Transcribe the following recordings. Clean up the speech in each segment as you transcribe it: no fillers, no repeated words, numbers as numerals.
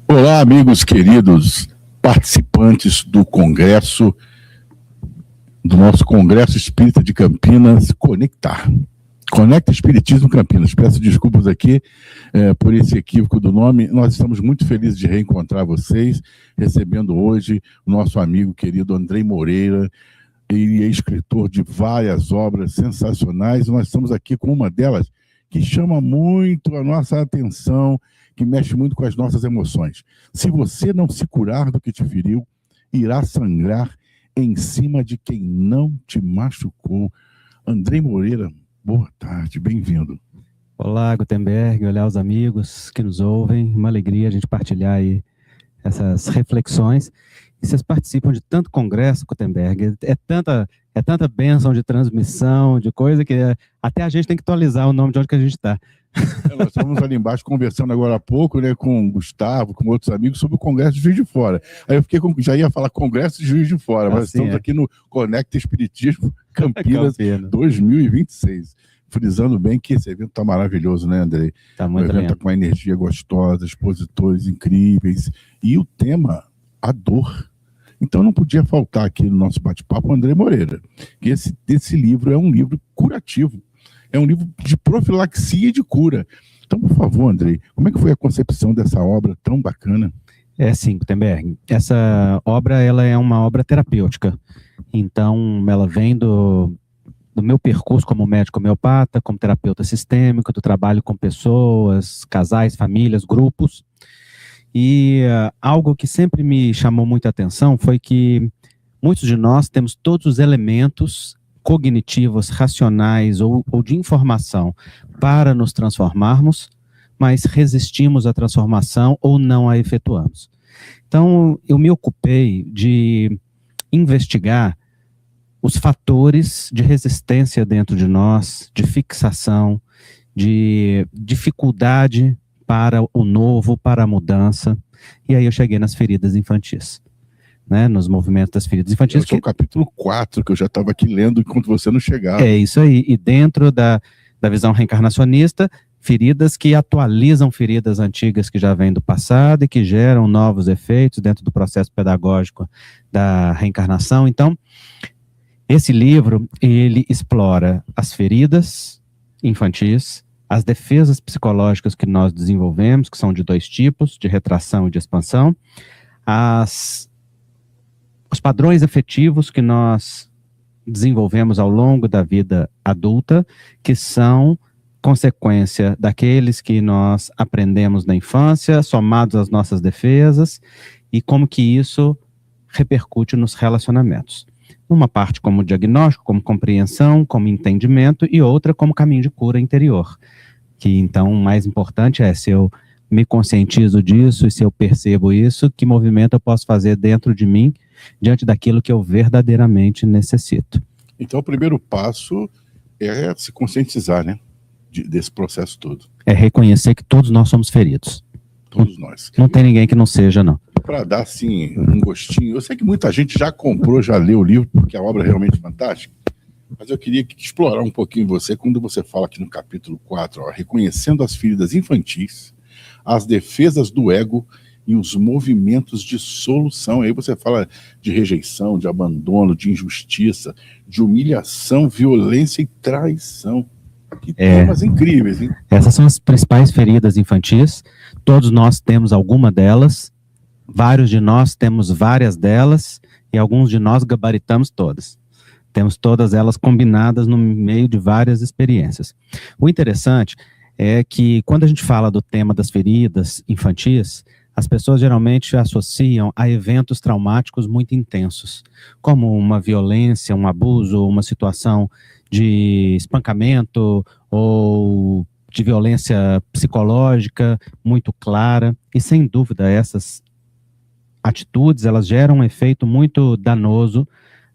Olá, amigos queridos, participantes do Congresso, do nosso Congresso Espírita de Campinas, Conectar. Conecta Espiritismo Campinas. Peço desculpas aqui por esse equívoco do nome. Nós estamos muito felizes de reencontrar vocês, recebendo hoje o nosso amigo querido Andrei Moreira. Ele é escritor de várias obras sensacionais. Nós estamos aqui com uma delas que chama muito a nossa atenção, que mexe muito com as nossas emoções. Se você não se curar do que te feriu, irá sangrar em cima de quem não te machucou. Andrei Moreira, boa tarde, bem-vindo. Olá, Gutenberg, olá os amigos que nos ouvem. Uma alegria a gente partilhar aí essas reflexões. E vocês participam de tanto congresso, Gutenberg, é tanta bênção de transmissão, de coisa que até a gente tem que atualizar o nome de onde que a gente está. Nós estamos ali embaixo conversando agora há pouco, né, com o Gustavo, com outros amigos, sobre o Congresso de Juiz de Fora. Aí eu fiquei já ia falar Congresso de Juiz de Fora, mas estamos aqui no Conecta Espiritismo Campinas 2026. Frisando bem que esse evento está maravilhoso, né, Andrei? Está muito lindo. O evento está com uma energia gostosa, expositores incríveis. E o tema, a dor. Então não podia faltar aqui no nosso bate-papo o Andrei Moreira, que esse livro é um livro curativo. É um livro de profilaxia e de cura. Então, por favor, Andrei, como é que foi a concepção dessa obra tão bacana? Sim, Gutenberg. Essa obra, ela é uma obra terapêutica. Então, ela vem do meu percurso como médico homeopata, como terapeuta sistêmico, do trabalho com pessoas, casais, famílias, grupos. E algo que sempre me chamou muita atenção foi que muitos de nós temos todos os elementos cognitivos, racionais ou de informação para nos transformarmos, mas resistimos à transformação ou não a efetuamos. Então, eu me ocupei de investigar os fatores de resistência dentro de nós, de fixação, de dificuldade para o novo, para a mudança, e aí eu cheguei nas feridas infantis. Né, nos movimentos das feridas infantis. É o capítulo 4, que eu já estava aqui lendo enquanto você não chegava. É isso aí, e dentro da visão reencarnacionista, feridas que atualizam feridas antigas que já vêm do passado e que geram novos efeitos dentro do processo pedagógico da reencarnação. Então, esse livro, ele explora as feridas infantis, as defesas psicológicas que nós desenvolvemos, que são de dois tipos, de retração e de expansão, os padrões afetivos que nós desenvolvemos ao longo da vida adulta, que são consequência daqueles que nós aprendemos na infância, somados às nossas defesas, e como que isso repercute nos relacionamentos. Uma parte como diagnóstico, como compreensão, como entendimento, e outra como caminho de cura interior. Que então o mais importante é, se eu me conscientizo disso e se eu percebo isso, que movimento eu posso fazer dentro de mim diante daquilo que eu verdadeiramente necessito. Então, o primeiro passo é se conscientizar, né, desse processo todo. É reconhecer que todos nós somos feridos. Todos nós. Não tem ninguém que não seja, não. Para dar, assim, um gostinho, eu sei que muita gente já comprou, já leu o livro, porque a obra é realmente fantástica, mas eu queria explorar um pouquinho você, quando você fala aqui no capítulo 4, reconhecendo as feridas infantis, as defesas do ego e os movimentos de solução. Aí você fala de rejeição, de abandono, de injustiça, de humilhação, violência e traição. Que temas incríveis, hein? Essas são as principais feridas infantis. Todos nós temos alguma delas, vários de nós temos várias delas, e alguns de nós gabaritamos todas. Temos todas elas combinadas no meio de várias experiências. O interessante é que quando a gente fala do tema das feridas infantis, as pessoas geralmente associam a eventos traumáticos muito intensos, como uma violência, um abuso, uma situação de espancamento ou de violência psicológica muito clara. E sem dúvida essas atitudes, elas geram um efeito muito danoso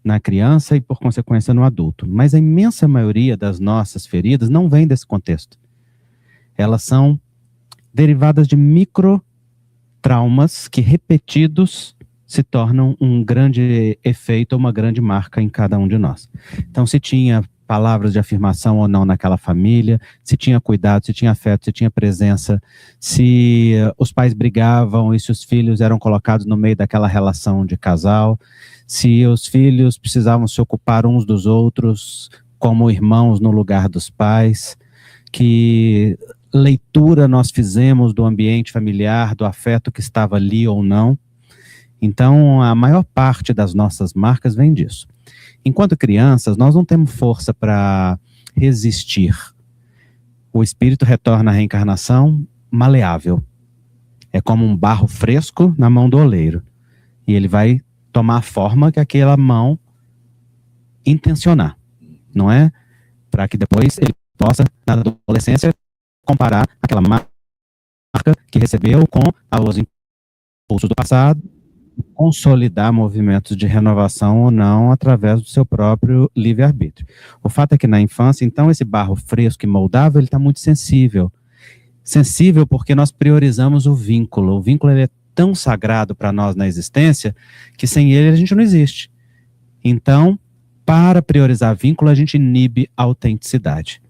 na criança e por consequência no adulto. Mas a imensa maioria das nossas feridas não vem desse contexto. Elas são derivadas de microtraumas que repetidos se tornam um grande efeito, uma grande marca em cada um de nós. Então, se tinha palavras de afirmação ou não naquela família, se tinha cuidado, se tinha afeto, se tinha presença, se os pais brigavam e se os filhos eram colocados no meio daquela relação de casal, se os filhos precisavam se ocupar uns dos outros como irmãos no lugar dos pais, que leitura nós fizemos do ambiente familiar, do afeto que estava ali ou não. Então, a maior parte das nossas marcas vem disso. Enquanto crianças, nós não temos força para resistir. O espírito retorna à reencarnação maleável. É como um barro fresco na mão do oleiro. E ele vai tomar a forma que aquela mão intencionar, não é? Para que depois ele possa, na adolescência, comparar aquela marca que recebeu com os impulsos do passado, consolidar movimentos de renovação ou não através do seu próprio livre-arbítrio. O fato é que na infância, então, esse barro fresco e moldável, ele está muito sensível. Sensível porque nós priorizamos o vínculo. O vínculo ele é tão sagrado para nós na existência que sem ele a gente não existe. Então, para priorizar vínculo, a gente inibe a autenticidade.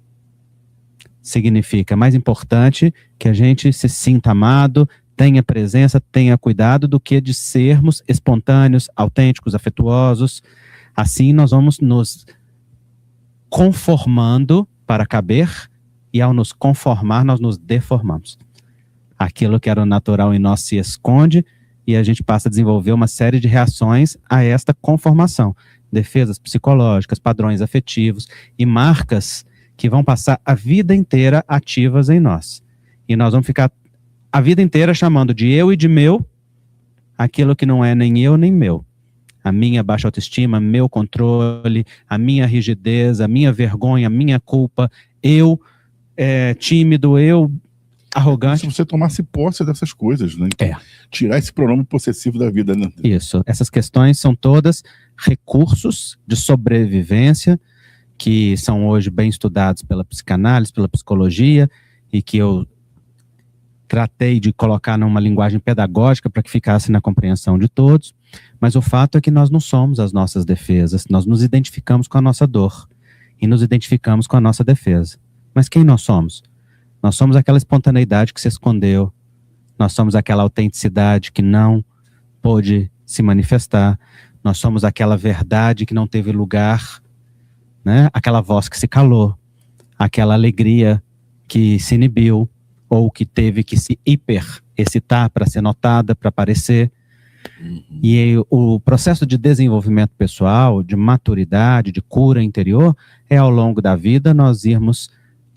Significa, mais importante que a gente se sinta amado, tenha presença, tenha cuidado do que de sermos espontâneos, autênticos, afetuosos. Assim nós vamos nos conformando para caber e ao nos conformar nós nos deformamos. Aquilo que era o natural em nós se esconde e a gente passa a desenvolver uma série de reações a esta conformação. Defesas psicológicas, padrões afetivos e marcas que vão passar a vida inteira ativas em nós. E nós vamos ficar a vida inteira chamando de eu e de meu aquilo que não é nem eu nem meu. A minha baixa autoestima, meu controle, a minha rigidez, a minha vergonha, a minha culpa, eu tímido, eu arrogante. Se você tomasse posse dessas coisas, né? Então, tirar esse pronome possessivo da vida, né? Isso. Essas questões são todas recursos de sobrevivência que são hoje bem estudados pela psicanálise, pela psicologia, e que eu tratei de colocar numa linguagem pedagógica para que ficasse na compreensão de todos, mas o fato é que nós não somos as nossas defesas, nós nos identificamos com a nossa dor e nos identificamos com a nossa defesa. Mas quem nós somos? Nós somos aquela espontaneidade que se escondeu, nós somos aquela autenticidade que não pôde se manifestar, nós somos aquela verdade que não teve lugar, né? Aquela voz que se calou, aquela alegria que se inibiu, ou que teve que se hiper-excitar para ser notada, para aparecer. E o processo de desenvolvimento pessoal, de maturidade, de cura interior, é ao longo da vida nós irmos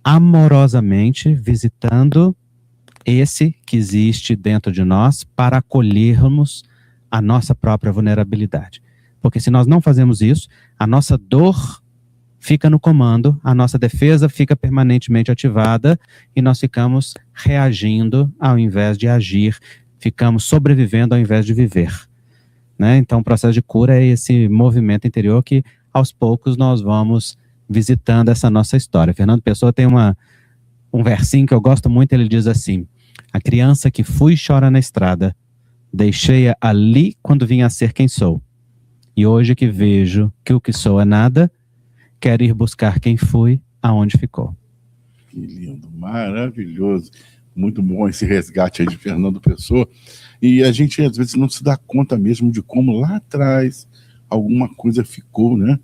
amorosamente visitando esse que existe dentro de nós para acolhermos a nossa própria vulnerabilidade. Porque se nós não fazemos isso, a nossa dor fica no comando, a nossa defesa fica permanentemente ativada e nós ficamos reagindo ao invés de agir, ficamos sobrevivendo ao invés de viver, né? Então o processo de cura é esse movimento interior que aos poucos nós vamos visitando essa nossa história. Fernando Pessoa tem um versinho que eu gosto muito, ele diz assim: a criança que fui chora na estrada, deixei-a ali quando vim a ser quem sou, e hoje que vejo que o que sou é nada, quero ir buscar quem fui, aonde ficou. Que lindo, maravilhoso. Muito bom esse resgate aí de Fernando Pessoa. E a gente, às vezes, não se dá conta mesmo de como lá atrás alguma coisa ficou, né?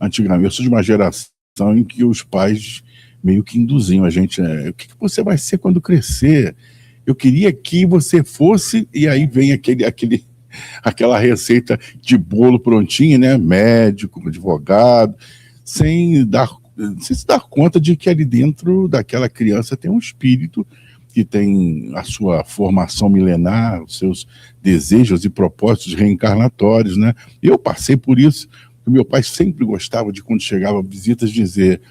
Antigamente, eu sou de uma geração em que os pais meio que induziam a gente, o que você vai ser quando crescer? Eu queria que você fosse, e aí vem aquela receita de bolo prontinha, né? Médico, advogado, sem se dar conta de que ali dentro daquela criança tem um espírito que tem a sua formação milenar, os seus desejos e propósitos reencarnatórios, né? Eu passei por isso. O meu pai sempre gostava de, quando chegava visitas, dizer: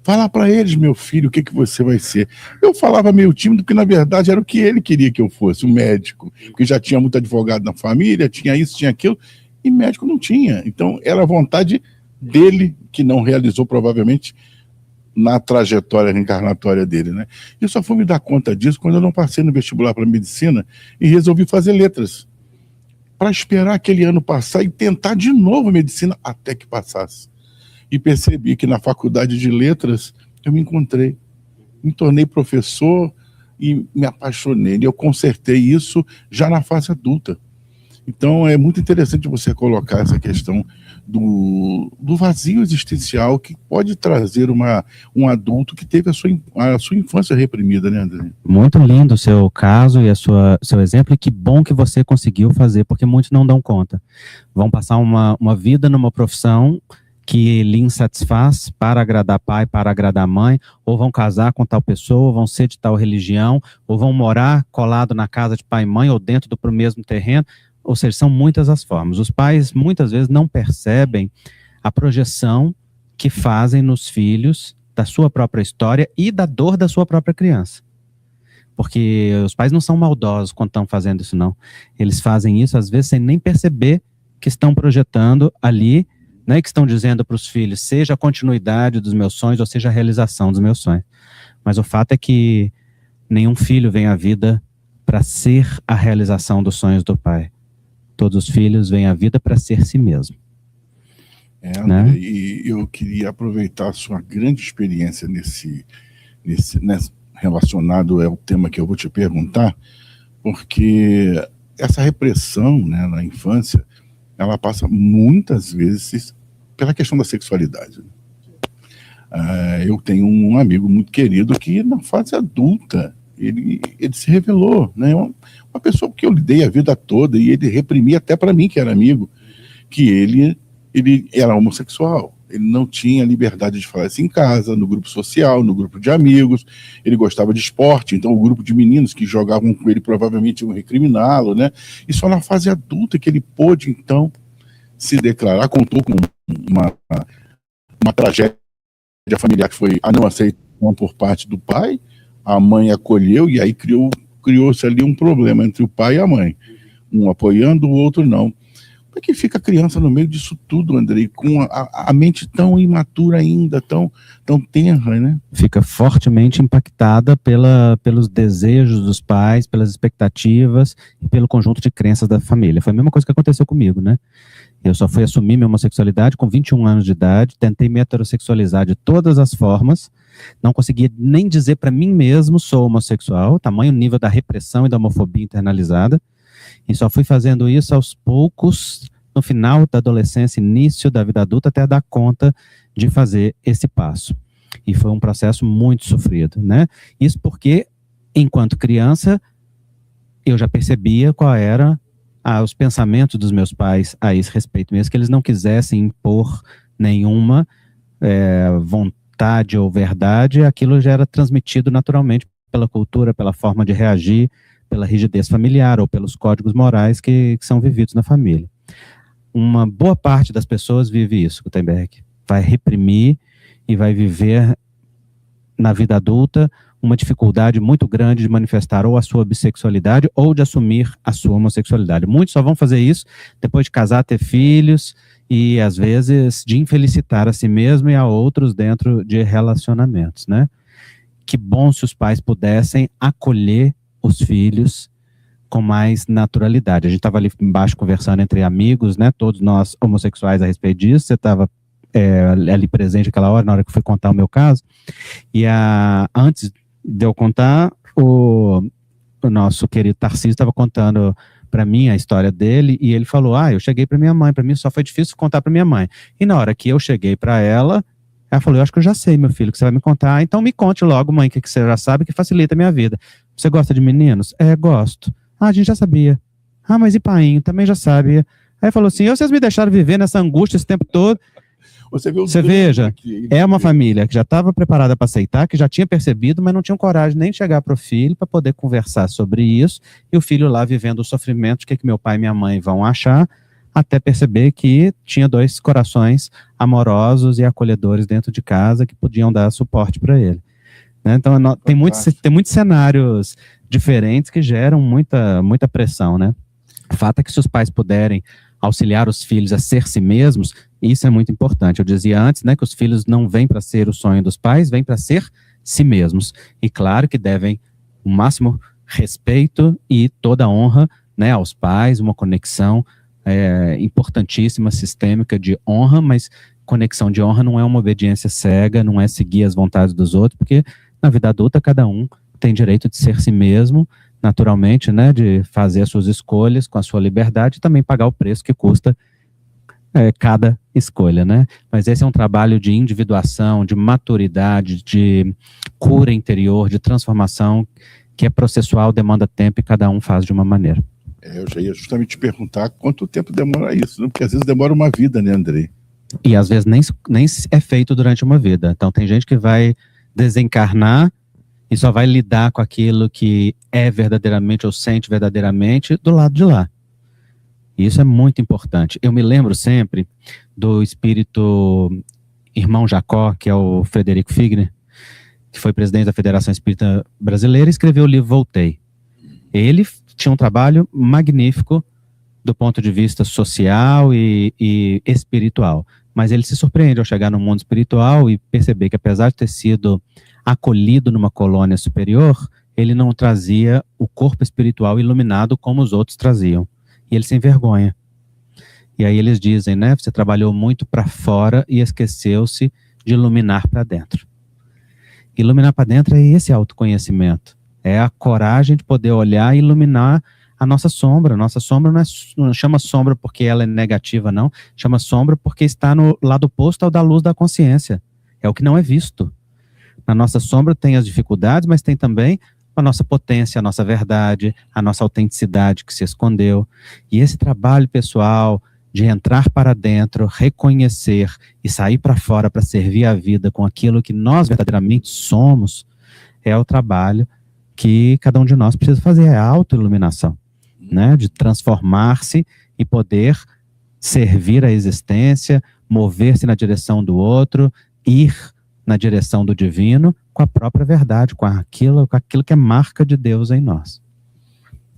fala para eles, meu filho, o que você vai ser. Eu falava meio tímido, porque na verdade era o que ele queria que eu fosse, um médico, porque já tinha muito advogado na família, tinha isso, tinha aquilo, e médico não tinha. Então era a vontade dele, que não realizou provavelmente na trajetória reencarnatória dele, né? Eu só fui me dar conta disso quando eu não passei no vestibular para medicina e resolvi fazer letras, para esperar aquele ano passar e tentar de novo medicina até que passasse. e percebi que na faculdade de letras eu me encontrei. Me tornei professor e me apaixonei. E eu consertei isso já na fase adulta. Então, é muito interessante você colocar essa questão do vazio existencial que pode trazer um adulto que teve a sua infância reprimida, né, André? Muito lindo o seu caso e seu exemplo, e que bom que você conseguiu fazer, porque muitos não dão conta. Vão passar uma vida numa profissão que lhe insatisfaz para agradar pai, para agradar mãe, ou vão casar com tal pessoa, ou vão ser de tal religião, ou vão morar colado na casa de pai e mãe, ou dentro do mesmo terreno. Ou seja, são muitas as formas. Os pais, muitas vezes, não percebem a projeção que fazem nos filhos da sua própria história e da dor da sua própria criança. Porque os pais não são maldosos quando estão fazendo isso, não. Eles fazem isso, às vezes, sem nem perceber que estão projetando ali, né, que estão dizendo para os filhos, seja a continuidade dos meus sonhos, ou seja a realização dos meus sonhos. Mas o fato é que nenhum filho vem à vida para ser a realização dos sonhos do pai. Todos os filhos vêm à vida para ser si mesmo. André, e eu queria aproveitar a sua grande experiência relacionado ao tema que eu vou te perguntar, porque essa repressão, né, na infância, ela passa muitas vezes pela questão da sexualidade. Eu tenho um amigo muito querido que, na fase adulta, ele se revelou, né? Uma pessoa que eu lidei a vida toda, e ele reprimia até para mim, que era amigo, que ele era homossexual. Ele não tinha liberdade de falar isso em casa, no grupo social, no grupo de amigos. Ele gostava de esporte, então o grupo de meninos que jogavam com ele provavelmente iam recriminá-lo, né? E só na fase adulta que ele pôde, então, se declarar. Contou com uma tragédia familiar que foi a não aceitação por parte do pai. A mãe acolheu, e aí criou-se ali um problema entre o pai e a mãe. Um apoiando, o outro não. Como é que fica a criança no meio disso tudo, Andrei, com a mente tão imatura ainda, tão tenra, né? Fica fortemente impactada pelos desejos dos pais, pelas expectativas e pelo conjunto de crenças da família. Foi a mesma coisa que aconteceu comigo, né? Eu só fui assumir minha homossexualidade com 21 anos de idade, tentei me heterossexualizar de todas as formas, não conseguia nem dizer para mim mesmo sou homossexual, tamanho nível da repressão e da homofobia internalizada, e só fui fazendo isso aos poucos, no final da adolescência, início da vida adulta, até dar conta de fazer esse passo. E foi um processo muito sofrido, né? Isso porque, enquanto criança, eu já percebia qual era os pensamentos dos meus pais a esse respeito, mesmo que eles não quisessem impor nenhuma vontade ou verdade, aquilo já era transmitido naturalmente pela cultura, pela forma de reagir, pela rigidez familiar ou pelos códigos morais que são vividos na família. Uma boa parte das pessoas vive isso, Gutenberg. Vai reprimir e vai viver na vida adulta uma dificuldade muito grande de manifestar ou a sua bissexualidade ou de assumir a sua homossexualidade. Muitos só vão fazer isso depois de casar, ter filhos e, às vezes, de infelicitar a si mesmo e a outros dentro de relacionamentos, né? Que bom se os pais pudessem acolher os filhos com mais naturalidade. A gente estava ali embaixo conversando entre amigos, né? Todos nós homossexuais a respeito disso. Você estava ali presente aquela hora, na hora que eu fui contar o meu caso. E antes de eu contar, o nosso querido Tarcísio estava contando para mim a história dele, e ele falou, eu cheguei para minha mãe, para mim só foi difícil contar para minha mãe. E na hora que eu cheguei para ela falou, eu acho que eu já sei, meu filho, que você vai me contar, então me conte logo, mãe, que você já sabe, que facilita a minha vida. Você gosta de meninos? Gosto. A gente já sabia. Mas e painho? Também já sabia. Aí falou assim, vocês me deixaram viver nessa angústia esse tempo todo. Você veja, é uma família que já estava preparada para aceitar, que já tinha percebido, mas não tinha coragem nem de chegar para o filho para poder conversar sobre isso, e o filho lá vivendo o sofrimento, o que meu pai e minha mãe vão achar, até perceber que tinha dois corações amorosos e acolhedores dentro de casa que podiam dar suporte para ele. Né? Então, tem muitos cenários diferentes que geram muita pressão, né? O fato é que se os pais puderem auxiliar os filhos a ser si mesmos, isso é muito importante. Eu dizia antes, né, que os filhos não vêm para ser o sonho dos pais, vêm para ser si mesmos. E claro que devem o máximo respeito e toda honra, né, aos pais, uma conexão importantíssima, sistêmica de honra, mas conexão de honra não é uma obediência cega, não é seguir as vontades dos outros, porque na vida adulta cada um tem direito de ser si mesmo, naturalmente, né, de fazer as suas escolhas com a sua liberdade e também pagar o preço que custa cada escolha, né? Mas esse é um trabalho de individuação, de maturidade, de cura interior, de transformação, que é processual, demanda tempo e cada um faz de uma maneira. Eu já ia justamente te perguntar quanto tempo demora isso, né? Porque às vezes demora uma vida, né, Andrei? E às vezes nem é feito durante uma vida. Então tem gente que vai desencarnar e só vai lidar com aquilo que é verdadeiramente ou sente verdadeiramente do lado de lá. E isso é muito importante. Eu me lembro sempre do espírito irmão Jacó, que é o Frederico Figner, que foi presidente da Federação Espírita Brasileira e escreveu o livro Voltei. Ele tinha um trabalho magnífico do ponto de vista social e espiritual, mas ele se surpreende ao chegar no mundo espiritual e perceber que, apesar de ter sido acolhido numa colônia superior, ele não trazia o corpo espiritual iluminado como os outros traziam. E ele se envergonha. E aí eles dizem, né, você trabalhou muito para fora e esqueceu-se de iluminar para dentro. Iluminar para dentro é esse autoconhecimento. É a coragem de poder olhar e iluminar a nossa sombra. A nossa sombra não chama sombra porque ela é negativa, não. Chama sombra porque está no lado oposto ao da luz da consciência. É o que não é visto. Na nossa sombra tem as dificuldades, mas tem também a nossa potência, a nossa verdade, a nossa autenticidade que se escondeu. E esse trabalho pessoal de entrar para dentro, reconhecer e sair para fora para servir a vida com aquilo que nós verdadeiramente somos, é o trabalho que cada um de nós precisa fazer, é a autoiluminação, né? De transformar-se e poder servir a existência, mover-se na direção do outro, ir na direção do divino, com a própria verdade, com aquilo que é marca de Deus em nós.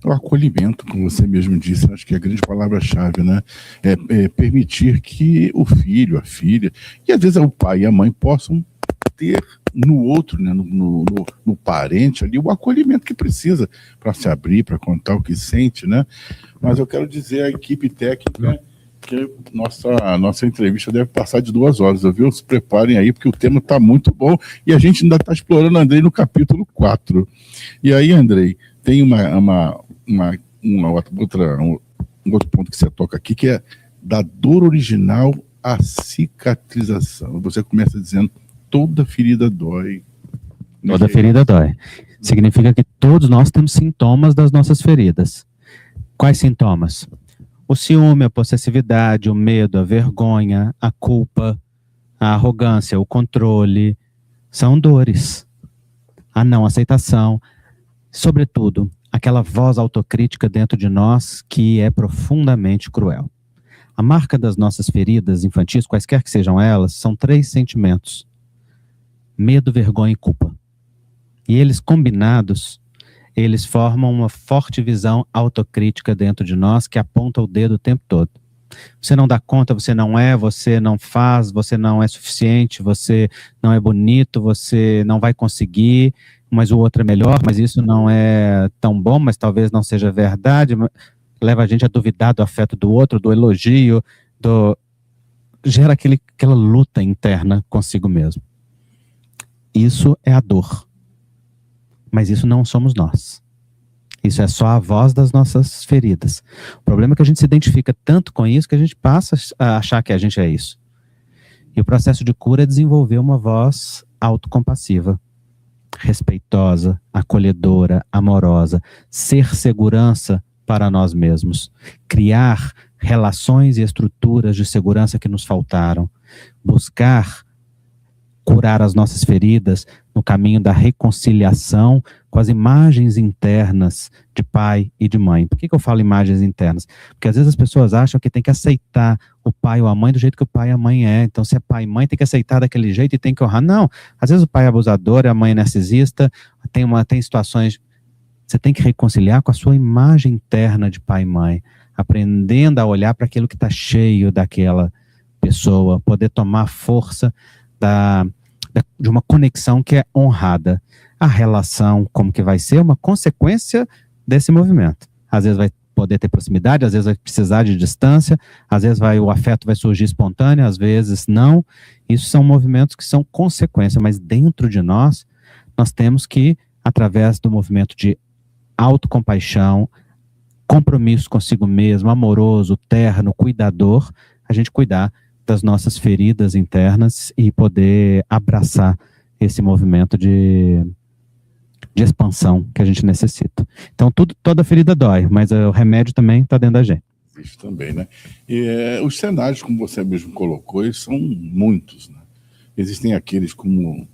O acolhimento, como você mesmo disse, acho que é a grande palavra-chave, né? É permitir que o filho, a filha, e às vezes o pai e a mãe possam ter no outro, né, no parente ali, o acolhimento que precisa para se abrir, para contar o que sente, né? Mas eu quero dizer à equipe técnica que nossa entrevista deve passar de 2 horas, viu? Se preparem aí, porque o tema está muito bom e a gente ainda está explorando, Andrei, no capítulo 4. E aí, Andrei, tem um outro ponto que você toca aqui, que é da dor original à cicatrização. Você começa dizendo, toda ferida dói. Toda ferida dói. Significa que todos nós temos sintomas das nossas feridas. Quais sintomas? O ciúme, a possessividade, o medo, a vergonha, a culpa, a arrogância, o controle, são dores. A não aceitação, sobretudo, aquela voz autocrítica dentro de nós que é profundamente cruel. A marca das nossas feridas infantis, quaisquer que sejam elas, são 3 sentimentos: medo, vergonha e culpa. E eles combinados, eles formam uma forte visão autocrítica dentro de nós que aponta o dedo o tempo todo. Você não dá conta, você não faz, você não é suficiente, você não é bonito, você não vai conseguir, mas o outro é melhor, mas isso não é tão bom, mas talvez não seja verdade. Leva a gente a duvidar do afeto do outro, do elogio, gera aquela luta interna consigo mesmo. Isso é a dor. Mas isso não somos nós. Isso é só a voz das nossas feridas. O problema é que a gente se identifica tanto com isso que a gente passa a achar que a gente é isso. E o processo de cura é desenvolver uma voz autocompassiva, respeitosa, acolhedora, amorosa, ser segurança para nós mesmos, criar relações e estruturas de segurança que nos faltaram, buscar curar as nossas feridas no caminho da reconciliação com as imagens internas de pai e de mãe. Por que eu falo imagens internas? Porque às vezes as pessoas acham que tem que aceitar o pai ou a mãe do jeito que o pai e a mãe é. Então, se é pai e mãe, tem que aceitar daquele jeito e tem que honrar. Não, às vezes o pai é abusador, a mãe é narcisista, tem situações... Você tem que reconciliar com a sua imagem interna de pai e mãe, aprendendo a olhar para aquilo que está cheio daquela pessoa, poder tomar força de uma conexão que é honrada. A relação, como que vai ser, uma consequência desse movimento. Às vezes vai poder ter proximidade, às vezes vai precisar de distância, às vezes o afeto vai surgir espontâneo, às vezes não. Isso são movimentos que são consequência, mas dentro de nós temos que, através do movimento de autocompaixão, compromisso consigo mesmo, amoroso, terno, cuidador, a gente cuidar das nossas feridas internas e poder abraçar esse movimento de expansão que a gente necessita. Então, toda ferida dói, mas o remédio também está dentro da gente. Isso também, né? E, os cenários, como você mesmo colocou, eles são muitos, né? Existem aqueles, como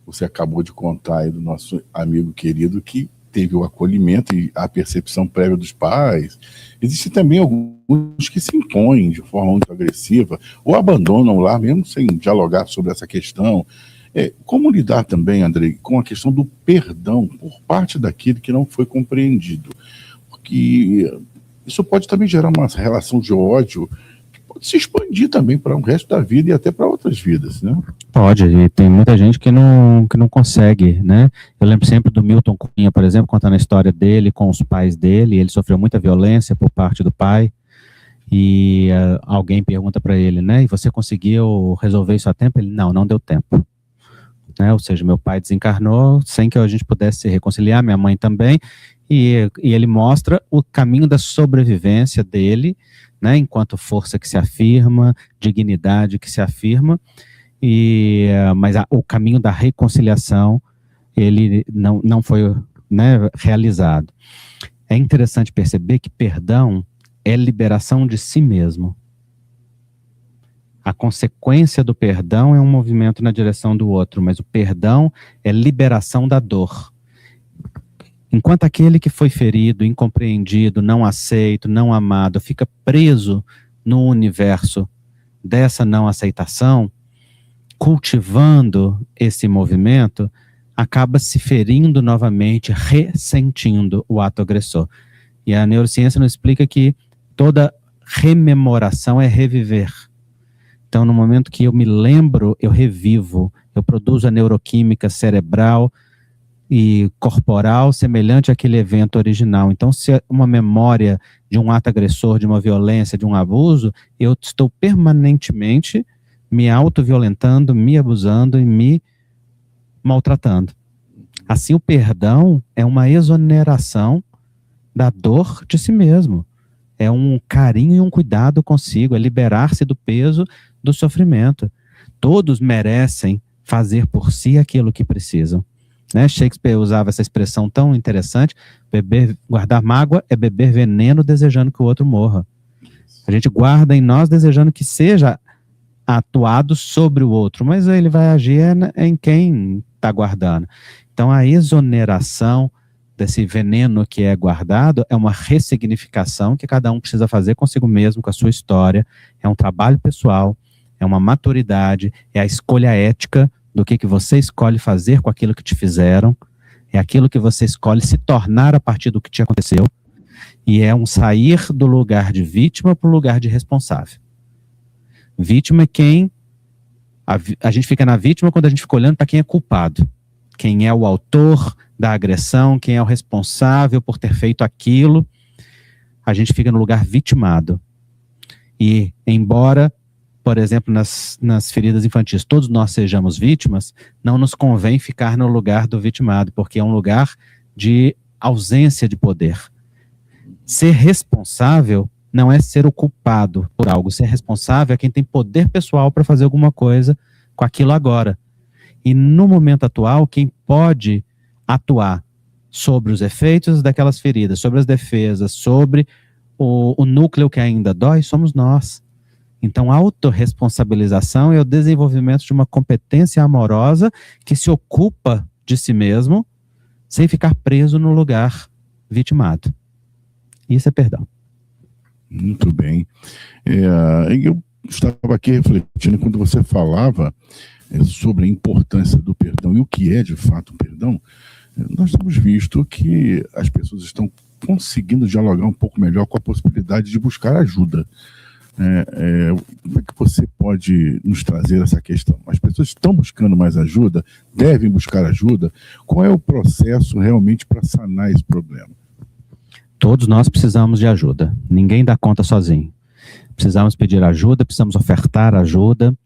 você acabou de contar aí do nosso amigo querido, que teve o acolhimento e a percepção prévia dos pais. Existem também alguns que se impõem de forma muito agressiva ou abandonam lá mesmo sem dialogar sobre essa questão. Como lidar também, Andrei, com a questão do perdão por parte daquele que não foi compreendido? Porque isso pode também gerar uma relação de ódio que pode se expandir também para o resto da vida e até para outras vidas, né? Pode, e tem muita gente que não consegue, né? Eu lembro sempre do Milton Cunha, por exemplo, contando a história dele com os pais dele. Ele sofreu muita violência por parte do pai, e alguém pergunta para ele, né? E você conseguiu resolver isso a tempo? Ele, não deu tempo. Né? Ou seja, meu pai desencarnou sem que a gente pudesse se reconciliar, minha mãe também, e ele mostra o caminho da sobrevivência dele, né? Enquanto força que se afirma, dignidade que se afirma, mas o caminho da reconciliação, ele não foi, né, realizado. É interessante perceber que perdão é liberação de si mesmo. A consequência do perdão é um movimento na direção do outro, mas o perdão é liberação da dor. Enquanto aquele que foi ferido, incompreendido, não aceito, não amado, fica preso no universo dessa não aceitação, cultivando esse movimento, acaba se ferindo novamente, ressentindo o ato agressor. E a neurociência nos explica que toda rememoração é reviver. Então, no momento que eu me lembro, eu revivo, eu produzo a neuroquímica cerebral e corporal semelhante àquele evento original. Então, se é uma memória de um ato agressor, de uma violência, de um abuso, eu estou permanentemente me autoviolentando, me abusando e me maltratando. Assim, o perdão é uma exoneração da dor de si mesmo. É um carinho e um cuidado consigo, é liberar-se do peso do sofrimento. Todos merecem fazer por si aquilo que precisam. Né? Shakespeare usava essa expressão tão interessante: guardar mágoa é beber veneno desejando que o outro morra. A gente guarda em nós desejando que seja atuado sobre o outro, mas ele vai agir em quem está guardando. Então, a exoneração desse veneno que é guardado é uma ressignificação que cada um precisa fazer consigo mesmo, com a sua história. É um trabalho pessoal, é uma maturidade, é a escolha ética do que você escolhe fazer com aquilo que te fizeram, é aquilo que você escolhe se tornar a partir do que te aconteceu, e é um sair do lugar de vítima para o lugar de responsável. Vítima é quem... A gente fica na vítima quando a gente fica olhando para quem é culpado, quem é o autor da agressão, quem é o responsável por ter feito aquilo. A gente fica no lugar vitimado. E, embora, por exemplo, nas feridas infantis, todos nós sejamos vítimas, não nos convém ficar no lugar do vitimado, porque é um lugar de ausência de poder. Ser responsável não é ser o culpado por algo. Ser responsável é quem tem poder pessoal para fazer alguma coisa com aquilo agora. E no momento atual, quem pode atuar sobre os efeitos daquelas feridas, sobre as defesas, sobre o núcleo que ainda dói, somos nós. Então, a autorresponsabilização é o desenvolvimento de uma competência amorosa que se ocupa de si mesmo, sem ficar preso no lugar vitimado. Isso é perdão. Muito bem. Eu estava aqui refletindo quando você falava sobre a importância do perdão e o que é de fato o perdão. Nós temos visto que as pessoas estão conseguindo dialogar um pouco melhor com a possibilidade de buscar ajuda. Como é que você pode nos trazer essa questão? As pessoas estão buscando mais ajuda? Devem buscar ajuda? Qual é o processo realmente para sanar esse problema? Todos nós precisamos de ajuda. Ninguém dá conta sozinho. Precisamos pedir ajuda, precisamos ofertar ajuda.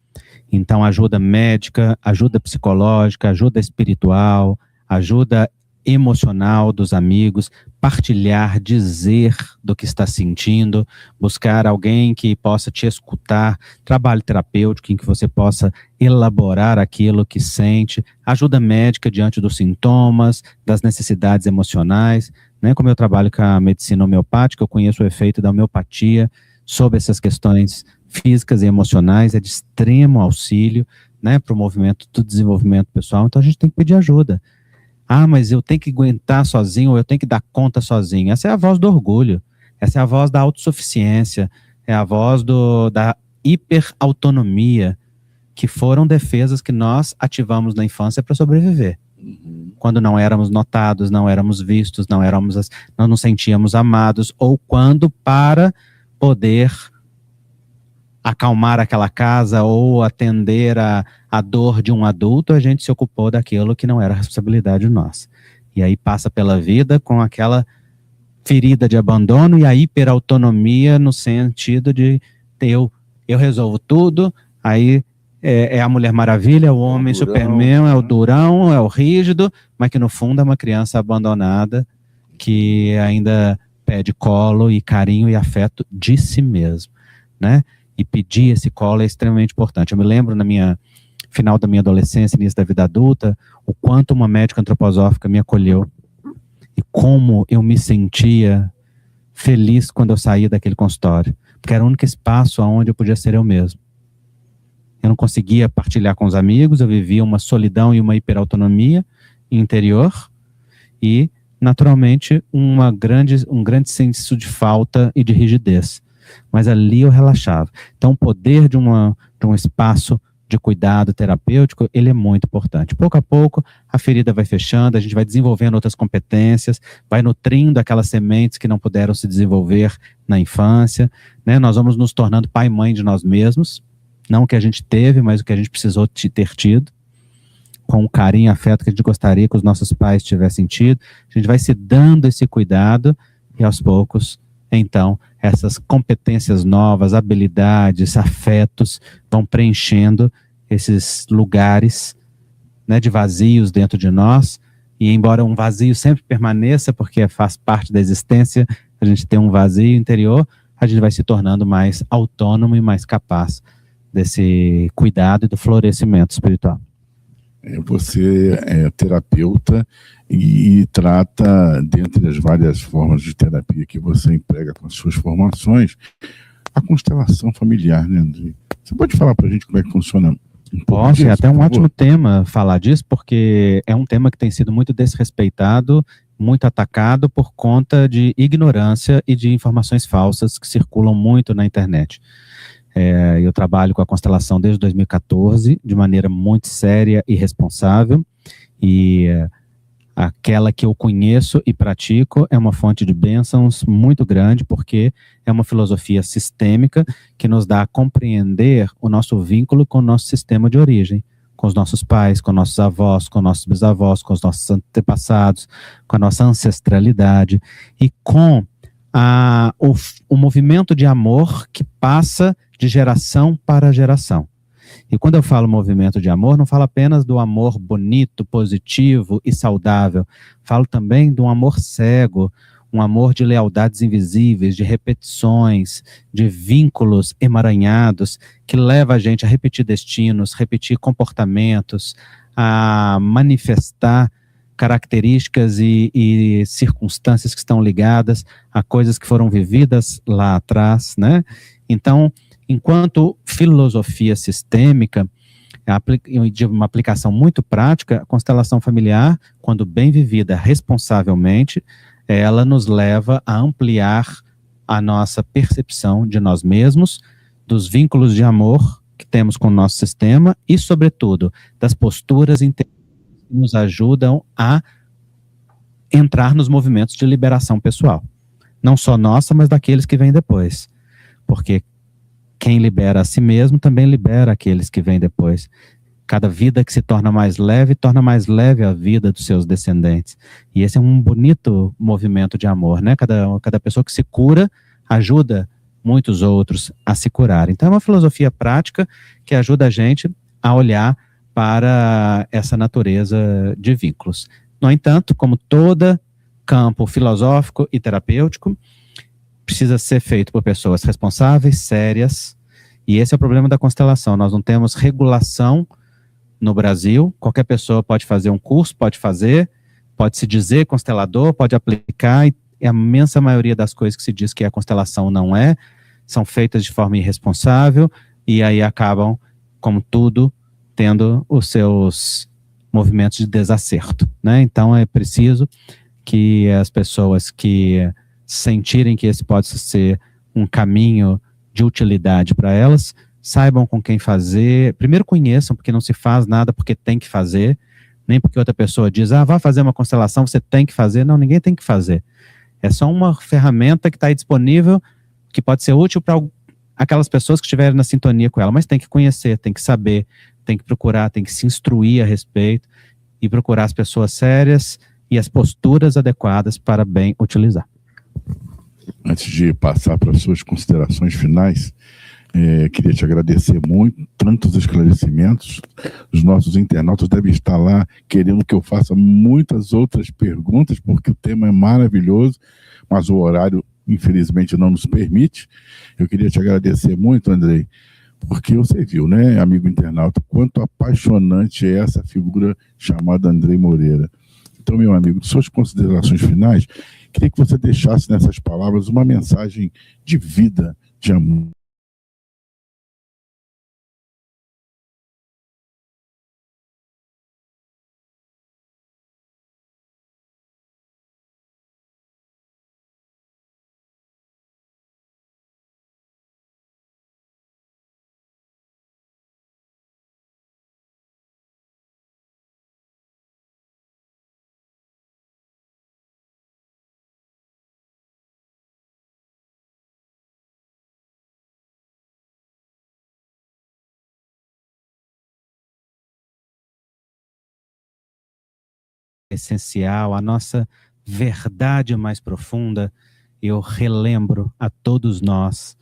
Então, ajuda médica, ajuda psicológica, ajuda espiritual, ajuda emocional dos amigos, partilhar, dizer do que está sentindo, buscar alguém que possa te escutar, trabalho terapêutico em que você possa elaborar aquilo que sente, ajuda médica diante dos sintomas, das necessidades emocionais, né? Como eu trabalho com a medicina homeopática, eu conheço o efeito da homeopatia sobre essas questões físicas e emocionais, é de extremo auxílio, né, para o movimento do desenvolvimento pessoal. Então a gente tem que pedir ajuda. Ah, mas eu tenho que aguentar sozinho, ou eu tenho que dar conta sozinho. Essa é a voz do orgulho, essa é a voz da autossuficiência, é a voz da hiperautonomia, que foram defesas que nós ativamos na infância para sobreviver. Quando não éramos notados, não éramos vistos, não nos sentíamos amados, ou quando, para poder acalmar aquela casa ou atender a dor de um adulto, a gente se ocupou daquilo que não era responsabilidade nossa. E aí passa pela vida com aquela ferida de abandono e a hiperautonomia no sentido de eu resolvo tudo, aí é a Mulher Maravilha, é o homem Superman, é o durão, é o rígido, mas que no fundo é uma criança abandonada que ainda pede colo e carinho e afeto de si mesmo, né? E pedir esse colo é extremamente importante. Eu me lembro final da minha adolescência, início da vida adulta, o quanto uma médica antroposófica me acolheu e como eu me sentia feliz quando eu saía daquele consultório, porque era o único espaço onde eu podia ser eu mesmo. Eu não conseguia partilhar com os amigos, eu vivia uma solidão e uma hiperautonomia interior e, naturalmente, um grande senso de falta e de rigidez. Mas ali eu relaxava. Então, o poder de um espaço de cuidado terapêutico, ele é muito importante. Pouco a pouco, a ferida vai fechando, a gente vai desenvolvendo outras competências, vai nutrindo aquelas sementes que não puderam se desenvolver na infância, né? Nós vamos nos tornando pai e mãe de nós mesmos, não o que a gente teve, mas o que a gente precisou ter tido, com o carinho e afeto que a gente gostaria que os nossos pais tivessem tido. A gente vai se dando esse cuidado e, aos poucos, então, essas competências novas, habilidades, afetos, vão preenchendo esses lugares, né, de vazios dentro de nós. E embora um vazio sempre permaneça, porque faz parte da existência, a gente tem um vazio interior, a gente vai se tornando mais autônomo e mais capaz desse cuidado e do florescimento espiritual. Você é terapeuta e trata, dentre as várias formas de terapia que você emprega com as suas formações, a constelação familiar, né, André? Você pode falar para a gente como é que funciona? Posso, é até um ótimo tema falar disso, porque é um tema que tem sido muito desrespeitado, muito atacado por conta de ignorância e de informações falsas que circulam muito na internet. Eu trabalho com a constelação desde 2014, de maneira muito séria e responsável, e aquela que eu conheço e pratico é uma fonte de bênçãos muito grande, porque é uma filosofia sistêmica que nos dá a compreender o nosso vínculo com o nosso sistema de origem, com os nossos pais, com nossos avós, com nossos bisavós, com os nossos antepassados, com a nossa ancestralidade, e com o movimento de amor que passa de geração para geração. E quando eu falo movimento de amor, não falo apenas do amor bonito, positivo e saudável. Falo também de um amor cego, um amor de lealdades invisíveis, de repetições, de vínculos emaranhados, que leva a gente a repetir destinos, repetir comportamentos, a manifestar características e circunstâncias que estão ligadas a coisas que foram vividas lá atrás, né? Então, enquanto filosofia sistêmica, de uma aplicação muito prática, a constelação familiar, quando bem vivida responsavelmente, ela nos leva a ampliar a nossa percepção de nós mesmos, dos vínculos de amor que temos com o nosso sistema e, sobretudo, das posturas internas que nos ajudam a entrar nos movimentos de liberação pessoal. Não só nossa, mas daqueles que vêm depois. Porque quem libera a si mesmo também libera aqueles que vêm depois. Cada vida que se torna mais leve a vida dos seus descendentes. E esse é um bonito movimento de amor, né? Cada pessoa que se cura ajuda muitos outros a se curar. Então é uma filosofia prática que ajuda a gente a olhar para essa natureza de vínculos. No entanto, como todo campo filosófico e terapêutico, precisa ser feito por pessoas responsáveis, sérias, e esse é o problema da constelação. Nós não temos regulação no Brasil. Qualquer pessoa pode fazer um curso, pode se dizer constelador, pode aplicar, e a imensa maioria das coisas que se diz que é constelação não é, são feitas de forma irresponsável, e aí acabam, como tudo, tendo os seus movimentos de desacerto, né? Então é preciso que as pessoas que sentirem que esse pode ser um caminho de utilidade para elas, saibam com quem fazer, primeiro conheçam, porque não se faz nada porque tem que fazer, nem porque outra pessoa diz, vá fazer uma constelação, você tem que fazer. Não, ninguém tem que fazer. É só uma ferramenta que está aí disponível, que pode ser útil para aquelas pessoas que estiverem na sintonia com ela, mas tem que conhecer, tem que saber, tem que procurar, tem que se instruir a respeito e procurar as pessoas sérias e as posturas adequadas para bem utilizar. Antes de passar para as suas considerações finais, queria te agradecer muito, tantos esclarecimentos. Os nossos internautas devem estar lá querendo que eu faça muitas outras perguntas, porque o tema é maravilhoso, mas o horário, infelizmente, não nos permite. Eu queria te agradecer muito, Andrei, porque você viu, né, amigo internauta, quanto apaixonante é essa figura chamada Andrei Moreira. Então, meu amigo, suas considerações finais, queria que você deixasse nessas palavras uma mensagem de vida, de amor. Essencial, a nossa verdade mais profunda, eu relembro a todos nós,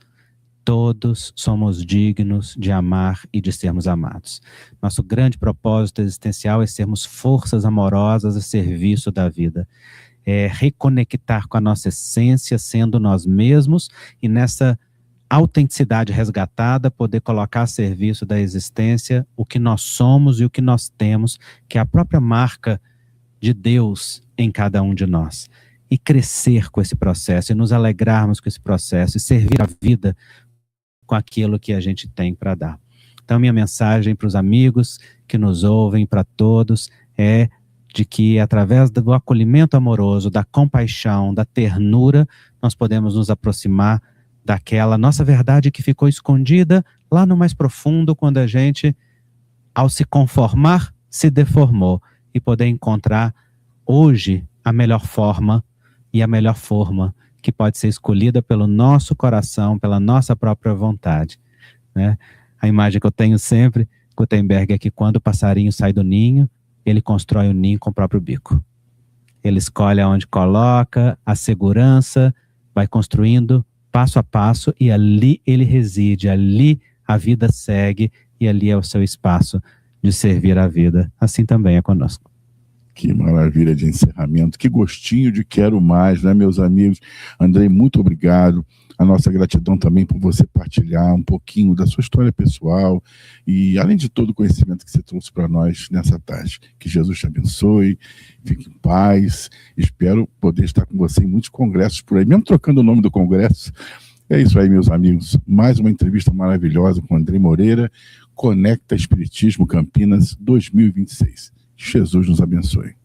todos somos dignos de amar e de sermos amados. Nosso grande propósito existencial é sermos forças amorosas a serviço da vida. É reconectar com a nossa essência, sendo nós mesmos, e nessa autenticidade resgatada, poder colocar a serviço da existência o que nós somos e o que nós temos, que é a própria marca de Deus em cada um de nós, e crescer com esse processo, e nos alegrarmos com esse processo, e servir a vida com aquilo que a gente tem para dar. Então, minha mensagem para os amigos que nos ouvem, para todos, é de que através do acolhimento amoroso, da compaixão, da ternura, nós podemos nos aproximar daquela nossa verdade que ficou escondida lá no mais profundo, quando a gente, ao se conformar, se deformou, e poder encontrar hoje a melhor forma e a melhor forma que pode ser escolhida pelo nosso coração, pela nossa própria vontade, né? A imagem que eu tenho sempre, Gutenberg, é que quando o passarinho sai do ninho, ele constrói o ninho com o próprio bico. Ele escolhe aonde coloca, a segurança, vai construindo passo a passo, e ali ele reside, ali a vida segue, e ali é o seu espaço de servir a vida. Assim também é conosco. Que maravilha de encerramento, que gostinho de quero mais, né, meus amigos? Andrei, muito obrigado. A nossa gratidão também por você partilhar um pouquinho da sua história pessoal e, além de todo o conhecimento que você trouxe para nós nessa tarde. Que Jesus te abençoe, fique em paz. Espero poder estar com você em muitos congressos por aí, mesmo trocando o nome do congresso. É isso aí, meus amigos. Mais uma entrevista maravilhosa com Andrei Moreira, Conecta Espiritismo Campinas 2026. Jesus nos abençoe.